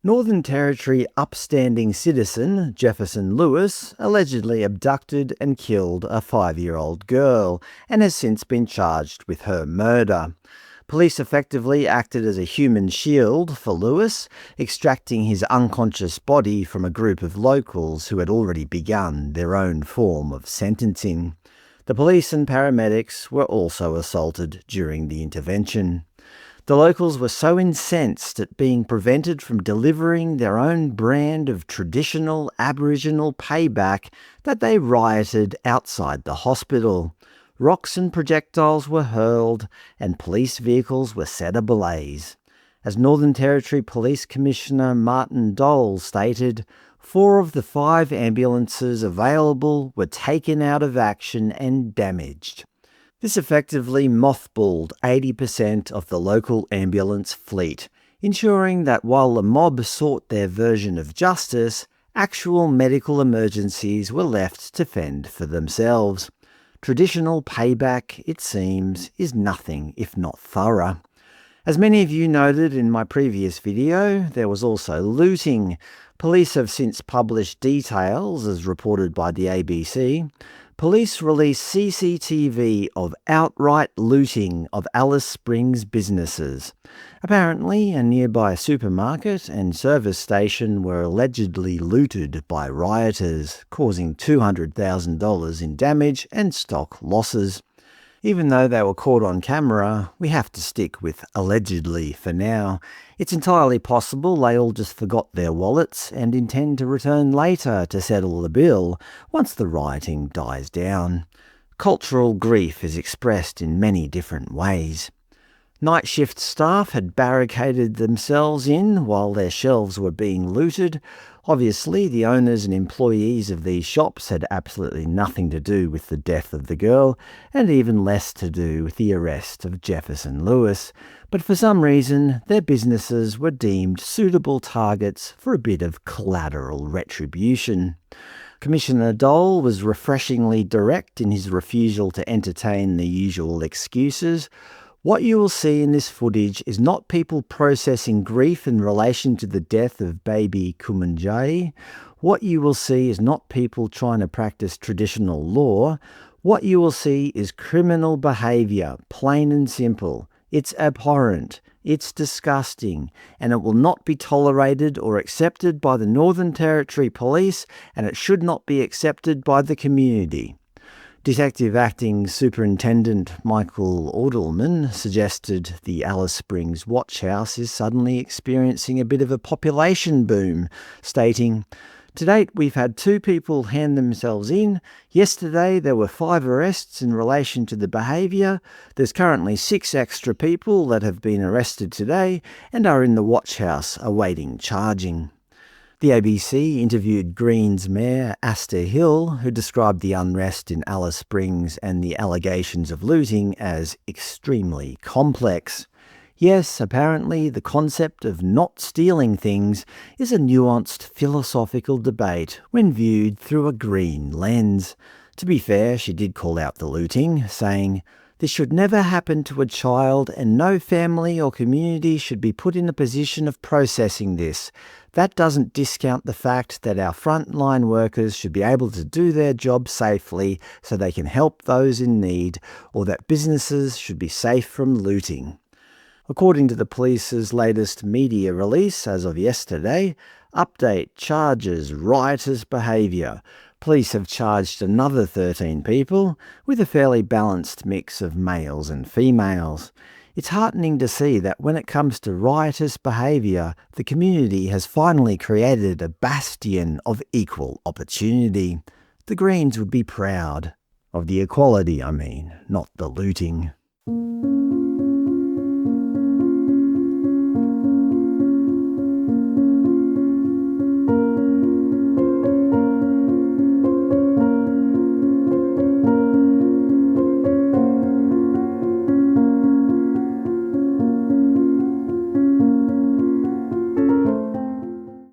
Northern Territory upstanding citizen Jefferson Lewis allegedly abducted and killed a 5-year-old girl and has since been charged with her murder. Police effectively acted as a human shield for Lewis, extracting his unconscious body from a group of locals who had already begun their own form of sentencing. The police and paramedics were also assaulted during the intervention. The locals were so incensed at being prevented from delivering their own brand of traditional Aboriginal payback that they rioted outside the hospital. Rocks and projectiles were hurled, and police vehicles were set ablaze. As Northern Territory Police Commissioner Martin Dole stated, 4 of the 5 ambulances available were taken out of action and damaged. This effectively mothballed 80% of the local ambulance fleet, ensuring that while the mob sought their version of justice, actual medical emergencies were left to fend for themselves. Traditional payback, it seems, is nothing if not thorough. As many of you noted in my previous video, there was also looting. Police have since published details, as reported by the ABC. Police released CCTV of outright looting of Alice Springs businesses. Apparently, a nearby supermarket and service station were allegedly looted by rioters, causing $200,000 in damage and stock losses. Even though they were caught on camera, we have to stick with allegedly for now. It's entirely possible they all just forgot their wallets and intend to return later to settle the bill once the rioting dies down. Cultural grief is expressed in many different ways. Night shift staff had barricaded themselves in while their shelves were being looted. Obviously, the owners and employees of these shops had absolutely nothing to do with the death of the girl, and even less to do with the arrest of Jefferson Lewis. But for some reason, their businesses were deemed suitable targets for a bit of collateral retribution. Commissioner Dole was refreshingly direct in his refusal to entertain the usual excuses. What you will see in this footage is not people processing grief in relation to the death of baby Kumanjayi. What you will see is not people trying to practice traditional law. What you will see is criminal behaviour, plain and simple. It's abhorrent, it's disgusting, and it will not be tolerated or accepted by the Northern Territory Police, and it should not be accepted by the community. Detective Acting Superintendent Michael Ordelman suggested the Alice Springs Watch House is suddenly experiencing a bit of a population boom, stating, "To date, we've had 2 people hand themselves in. Yesterday, there were 5 arrests in relation to the behaviour. There's currently 6 extra people that have been arrested today and are in the watch house awaiting charging." The ABC interviewed Greens Mayor Aster Hill, who described the unrest in Alice Springs and the allegations of looting as extremely complex. Yes, apparently the concept of not stealing things is a nuanced philosophical debate when viewed through a green lens. To be fair, she did call out the looting, saying, "This should never happen to a child, and no family or community should be put in a position of processing this. That doesn't discount the fact that our frontline workers should be able to do their job safely so they can help those in need, or that businesses should be safe from looting." According to the police's latest media release as of yesterday, update charges riotous behaviour. Police have charged another 13 people, with a fairly balanced mix of males and females. It's heartening to see that when it comes to riotous behaviour, the community has finally created a bastion of equal opportunity. The Greens would be proud. Of the equality, I mean, not the looting.